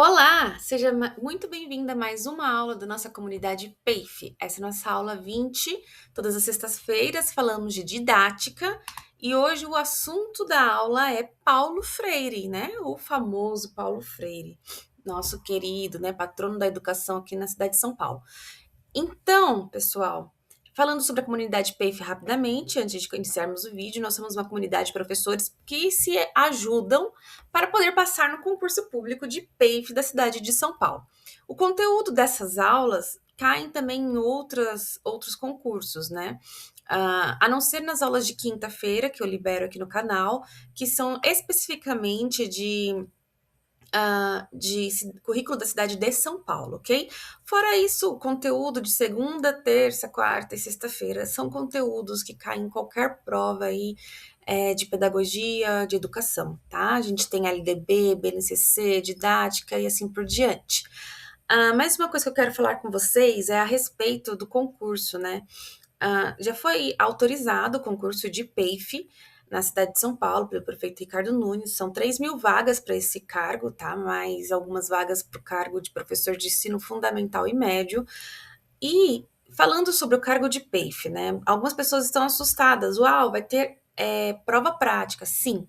Olá, seja muito bem-vinda a mais uma aula da nossa comunidade PAIF. Essa é a nossa aula 20. Todas as sextas-feiras falamos de didática e hoje o assunto da aula é Paulo Freire, né? O famoso Paulo Freire, nosso querido, né, patrono da educação aqui na cidade de São Paulo. Então, pessoal, falando sobre a comunidade PAIF rapidamente, antes de iniciarmos o vídeo, nós somos uma comunidade de professores que se ajudam para poder passar no concurso público de PAIF da cidade de São Paulo. O conteúdo dessas aulas caem também em outros concursos, né? A não ser nas aulas de quinta-feira, que eu libero aqui no canal, que são especificamente de currículo da cidade de São Paulo, ok? Fora isso, o conteúdo de segunda, terça, quarta e sexta-feira são conteúdos que caem em qualquer prova aí de pedagogia, de educação, tá? A gente tem LDB, BNCC, didática e assim por diante. Mais uma coisa que eu quero falar com vocês é a respeito do concurso, né? Já foi autorizado o concurso de PAIF na cidade de São Paulo, pelo prefeito Ricardo Nunes. São 3.000 vagas para esse cargo, tá? Mais algumas vagas para o cargo de professor de ensino fundamental e médio. E falando sobre o cargo de PAIF, né? Algumas pessoas estão assustadas. Uau, vai ter prova prática. Sim.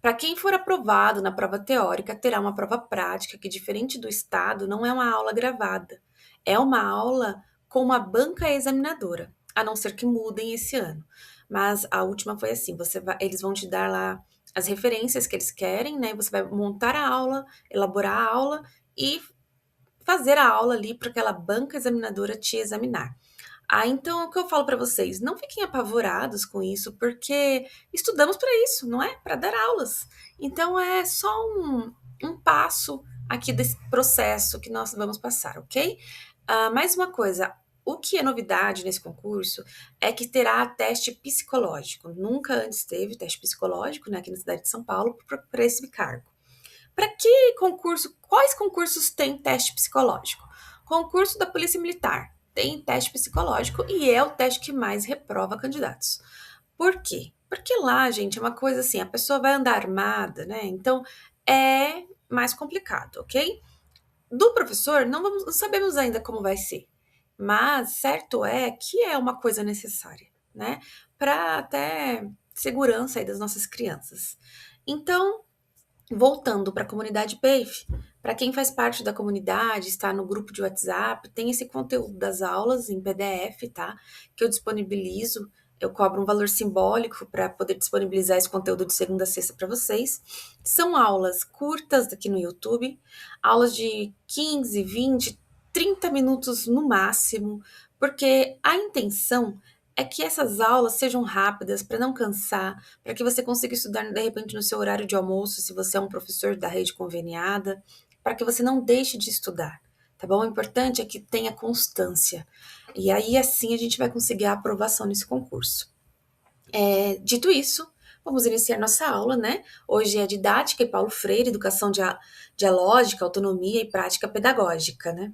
Para quem for aprovado na prova teórica, terá uma prova prática que, diferente do estado, não é uma aula gravada. É uma aula com uma banca examinadora, a não ser que mudem esse ano. Mas a última foi assim: eles vão te dar lá as referências que eles querem, né? Você vai montar a aula, elaborar a aula e fazer a aula ali para aquela banca examinadora te examinar. Então, o que eu falo para vocês, não fiquem apavorados com isso, porque estudamos para isso, não é? Para dar aulas. Então, é só um passo aqui desse processo que nós vamos passar, ok? Mais uma coisa, o que é novidade nesse concurso é que terá teste psicológico. Nunca antes teve teste psicológico, né, aqui na cidade de São Paulo para esse cargo. Para que concurso? Quais concursos têm teste psicológico? Concurso da Polícia Militar tem teste psicológico e é o teste que mais reprova candidatos. Por quê? Porque lá, gente, é uma coisa assim, a pessoa vai andar armada, né? Então é mais complicado, ok? Do professor, não sabemos ainda como vai ser, mas certo é que é uma coisa necessária, né? Para até segurança aí das nossas crianças. Então, voltando para a comunidade PAIF, para quem faz parte da comunidade, está no grupo de WhatsApp, tem esse conteúdo das aulas em PDF, tá? Que eu disponibilizo. Eu cobro um valor simbólico para poder disponibilizar esse conteúdo de segunda a sexta para vocês. São aulas curtas aqui no YouTube, aulas de 15, 20, 30 minutos no máximo, porque a intenção é que essas aulas sejam rápidas para não cansar, para que você consiga estudar de repente no seu horário de almoço, se você é um professor da rede conveniada, para que você não deixe de estudar, tá bom? O importante é que tenha constância. E aí assim a gente vai conseguir a aprovação nesse concurso. Dito isso, vamos iniciar nossa aula, né? Hoje é didática e Paulo Freire, educação dialógica, autonomia e prática pedagógica, né?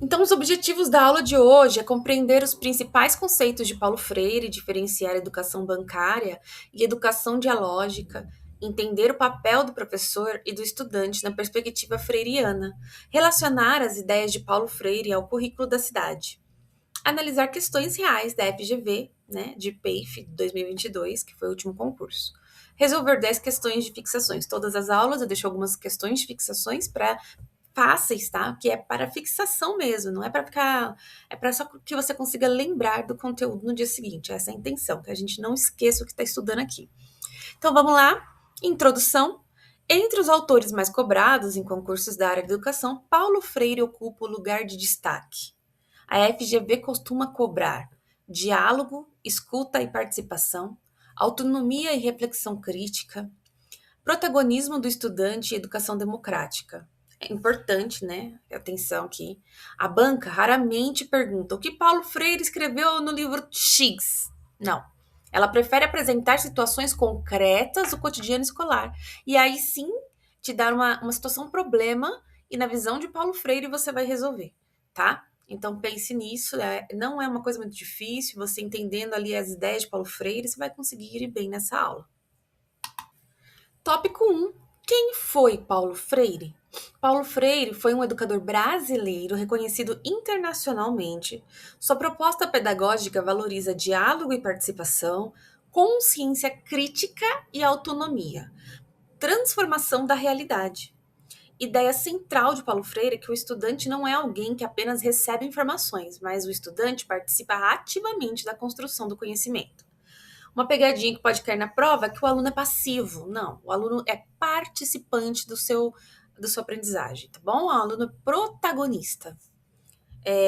Então, os objetivos da aula de hoje é compreender os principais conceitos de Paulo Freire, diferenciar educação bancária e educação dialógica, entender o papel do professor e do estudante na perspectiva freiriana, relacionar as ideias de Paulo Freire ao currículo da cidade, analisar questões reais da FGV, né, de PAIF 2022, que foi o último concurso. Resolver 10 questões de fixações. Todas as aulas eu deixo algumas questões de fixações para fáceis, tá? Que é para fixação mesmo, não é para ficar. É para só que você consiga lembrar do conteúdo no dia seguinte. Essa é a intenção, que a gente não esqueça o que está estudando aqui. Então vamos lá. Introdução. Entre os autores mais cobrados em concursos da área de educação, Paulo Freire ocupa o lugar de destaque. A FGV costuma cobrar diálogo, escuta e participação, autonomia e reflexão crítica, protagonismo do estudante e educação democrática. É importante, né? Atenção aqui. A banca raramente pergunta o que Paulo Freire escreveu no livro X. Não. Ela prefere apresentar situações concretas do cotidiano escolar. E aí sim te dar uma situação problema e na visão de Paulo Freire você vai resolver, tá? Então pense nisso, não é uma coisa muito difícil, você entendendo ali as ideias de Paulo Freire, você vai conseguir ir bem nessa aula. Tópico 1. Quem foi Paulo Freire? Paulo Freire foi um educador brasileiro reconhecido internacionalmente. Sua proposta pedagógica valoriza diálogo e participação, consciência crítica e autonomia, transformação da realidade. Ideia central de Paulo Freire é que o estudante não é alguém que apenas recebe informações, mas o estudante participa ativamente da construção do conhecimento. Uma pegadinha que pode cair na prova é que o aluno é passivo. Não, o aluno é participante da sua aprendizagem, tá bom? O aluno é protagonista.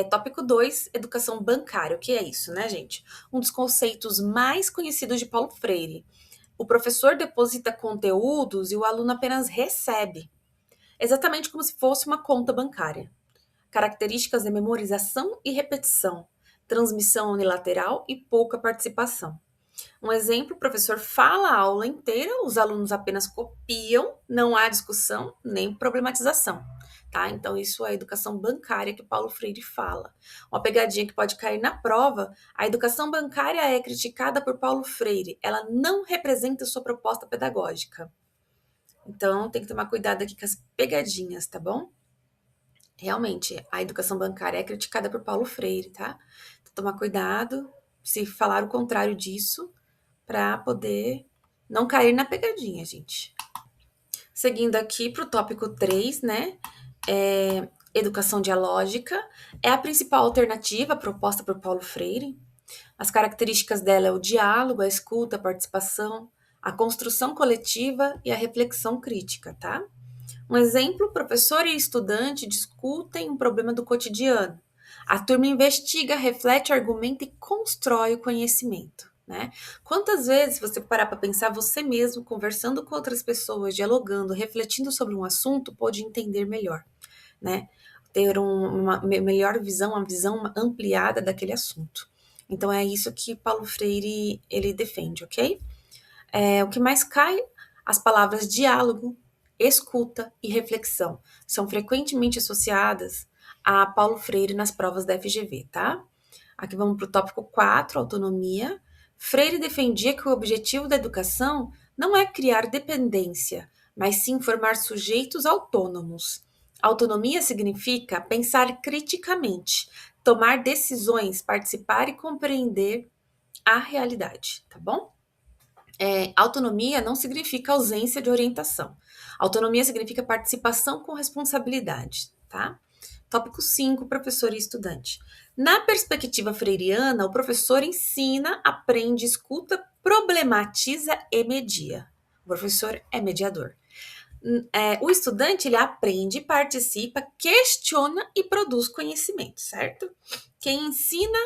Tópico 2, educação bancária. O que é isso, né, gente? Um dos conceitos mais conhecidos de Paulo Freire. O professor deposita conteúdos e o aluno apenas recebe. Exatamente como se fosse uma conta bancária. Características de memorização e repetição, transmissão unilateral e pouca participação. Um exemplo, o professor fala a aula inteira, os alunos apenas copiam, não há discussão nem problematização. Tá? Então, isso é a educação bancária que Paulo Freire fala. Uma pegadinha que pode cair na prova: a educação bancária é criticada por Paulo Freire, ela não representa sua proposta pedagógica. Então, tem que tomar cuidado aqui com as pegadinhas, tá bom? Realmente, a educação bancária é criticada por Paulo Freire, tá? Então, tomar cuidado se falar o contrário disso, para poder não cair na pegadinha, gente. Seguindo aqui para o tópico 3, né? Educação dialógica é a principal alternativa proposta por Paulo Freire. As características dela é o diálogo, a escuta, a participação, a construção coletiva e a reflexão crítica, tá? Um exemplo, professor e estudante discutem um problema do cotidiano. A turma investiga, reflete, argumenta e constrói o conhecimento, né? Quantas vezes você parar para pensar, você mesmo, conversando com outras pessoas, dialogando, refletindo sobre um assunto, pode entender melhor, né? Ter uma melhor visão, uma visão ampliada daquele assunto. Então, é isso que Paulo Freire, ele defende, ok? O que mais cai? As palavras diálogo, escuta e reflexão são frequentemente associadas a Paulo Freire nas provas da FGV, tá? Aqui vamos para o tópico 4, autonomia. Freire defendia que o objetivo da educação não é criar dependência, mas sim formar sujeitos autônomos. Autonomia significa pensar criticamente, tomar decisões, participar e compreender a realidade, tá bom? Autonomia não significa ausência de orientação. Autonomia significa participação com responsabilidade, tá? Tópico 5, professor e estudante. Na perspectiva freiriana, o professor ensina, aprende, escuta, problematiza e media. O professor é mediador. O estudante, ele aprende, participa, questiona e produz conhecimento, certo? Quem ensina,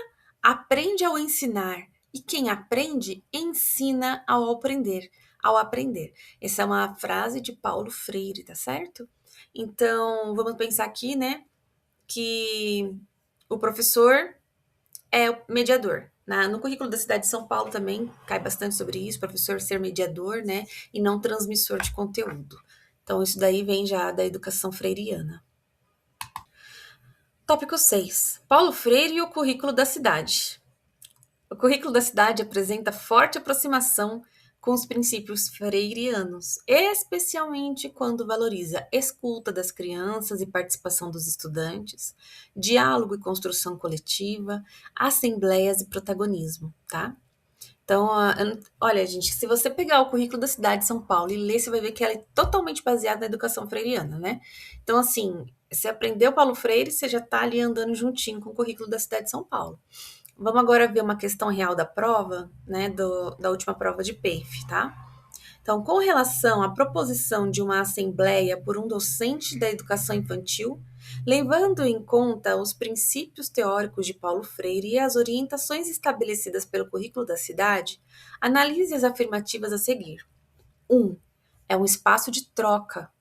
aprende ao ensinar. E quem aprende, ensina ao aprender. Ao aprender. Essa é uma frase de Paulo Freire, tá certo? Então, vamos pensar aqui, né? Que o professor é o mediador. No currículo da cidade de São Paulo também cai bastante sobre isso, professor ser mediador, né? E não transmissor de conteúdo. Então, isso daí vem já da educação freiriana. Tópico 6. Paulo Freire e o currículo da cidade. O currículo da cidade apresenta forte aproximação com os princípios freirianos, especialmente quando valoriza escuta das crianças e participação dos estudantes, diálogo e construção coletiva, assembleias e protagonismo, tá? Então, olha, gente, se você pegar o currículo da cidade de São Paulo e ler, você vai ver que ela é totalmente baseada na educação freiriana, né? Então, assim, você aprendeu Paulo Freire, você já está ali andando juntinho com o currículo da cidade de São Paulo. Vamos agora ver uma questão real da prova, né, da última prova de PEIF, tá? Então, com relação à proposição de uma assembleia por um docente da educação infantil, levando em conta os princípios teóricos de Paulo Freire e as orientações estabelecidas pelo currículo da cidade, analise as afirmativas a seguir. 1. É um espaço de troca,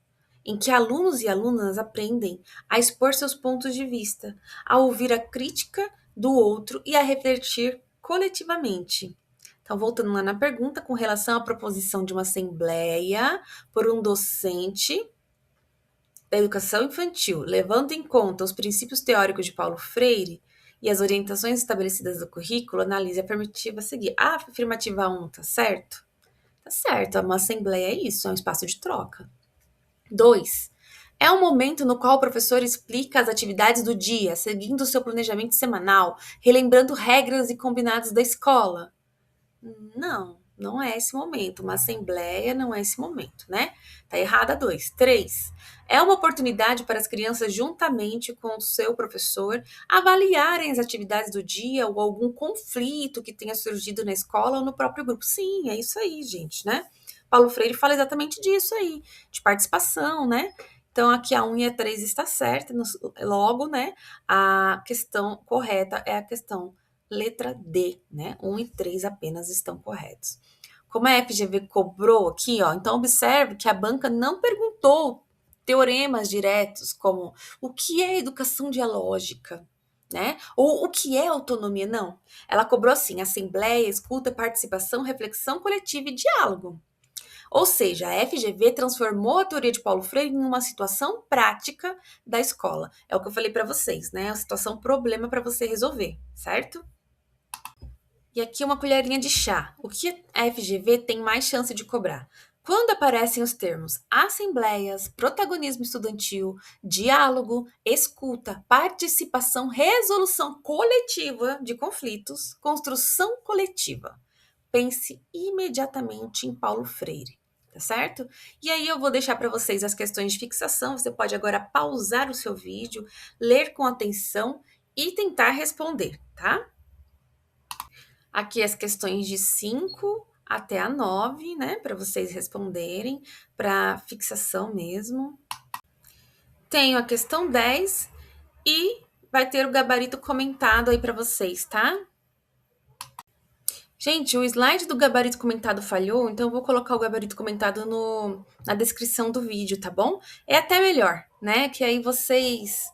em que alunos e alunas aprendem a expor seus pontos de vista, a ouvir a crítica do outro e a refletir coletivamente. Então, voltando lá na pergunta, com relação à proposição de uma assembleia por um docente da educação infantil, levando em conta os princípios teóricos de Paulo Freire e as orientações estabelecidas do currículo, analise a afirmativa a seguir. A afirmativa 1, tá certo? Tá certo, uma assembleia é isso, é um espaço de troca. 2. É um momento no qual o professor explica as atividades do dia, seguindo o seu planejamento semanal, relembrando regras e combinados da escola. Não, não é esse momento. Uma assembleia não é esse momento, né? Tá errada 2. 3. É uma oportunidade para as crianças, juntamente com o seu professor, avaliarem as atividades do dia ou algum conflito que tenha surgido na escola ou no próprio grupo. Sim, é isso aí, gente, né? Paulo Freire fala exatamente disso aí, de participação, né? Então, aqui a 1 e a 3 está certa, logo, né? A questão correta é a questão letra D, né? 1 e 3 apenas estão corretos. Como a FGV cobrou aqui, ó, então observe que a banca não perguntou teoremas diretos como o que é educação dialógica, né? Ou o que é autonomia, não. Ela cobrou assim: assembleia, escuta, participação, reflexão coletiva e diálogo. Ou seja, a FGV transformou a teoria de Paulo Freire em uma situação prática da escola. É o que eu falei para vocês, né? A situação problema para você resolver, certo? E aqui uma colherinha de chá. O que a FGV tem mais chance de cobrar? Quando aparecem os termos assembleias, protagonismo estudantil, diálogo, escuta, participação, resolução coletiva de conflitos, construção coletiva. Pense imediatamente em Paulo Freire, tá certo? E aí eu vou deixar para vocês as questões de fixação. Você pode agora pausar o seu vídeo, ler com atenção e tentar responder, tá? Aqui as questões de 5 até a 9, né, para vocês responderem, para fixação mesmo. Tenho a questão 10 e vai ter o gabarito comentado aí para vocês, tá? Gente, o slide do gabarito comentado falhou, então eu vou colocar o gabarito comentado na descrição do vídeo, tá bom? É até melhor, né? Que aí vocês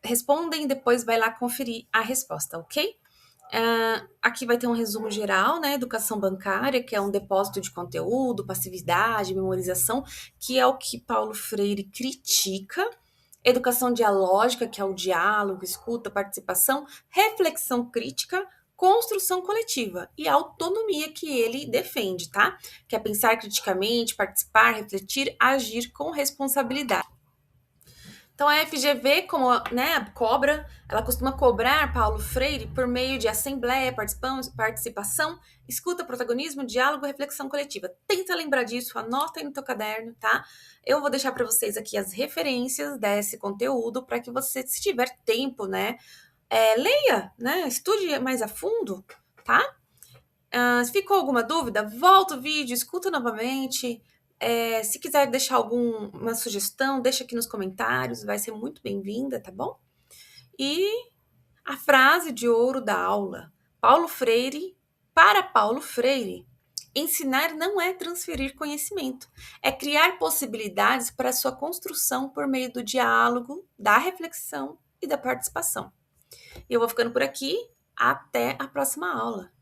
respondem e depois vai lá conferir a resposta, ok? Aqui vai ter um resumo geral, né? Educação bancária, que é um depósito de conteúdo, passividade, memorização, que é o que Paulo Freire critica. Educação dialógica, que é o diálogo, escuta, participação, reflexão crítica, construção coletiva e autonomia que ele defende, tá? Que é pensar criticamente, participar, refletir, agir com responsabilidade. Então, a FGV, como né, cobra, ela costuma cobrar Paulo Freire por meio de assembleia, participação, escuta, protagonismo, diálogo, reflexão coletiva. Tenta lembrar disso, anota aí no teu caderno, tá? Eu vou deixar para vocês aqui as referências desse conteúdo para que você, se tiver tempo, né, leia, né, estude mais a fundo, tá? Se ficou alguma dúvida, volta o vídeo, escuta novamente. Se quiser deixar alguma sugestão, deixa aqui nos comentários, vai ser muito bem-vinda, tá bom? E a frase de ouro da aula: Paulo Freire, para Paulo Freire, ensinar não é transferir conhecimento, é criar possibilidades para a sua construção por meio do diálogo, da reflexão e da participação. E eu vou ficando por aqui, até a próxima aula.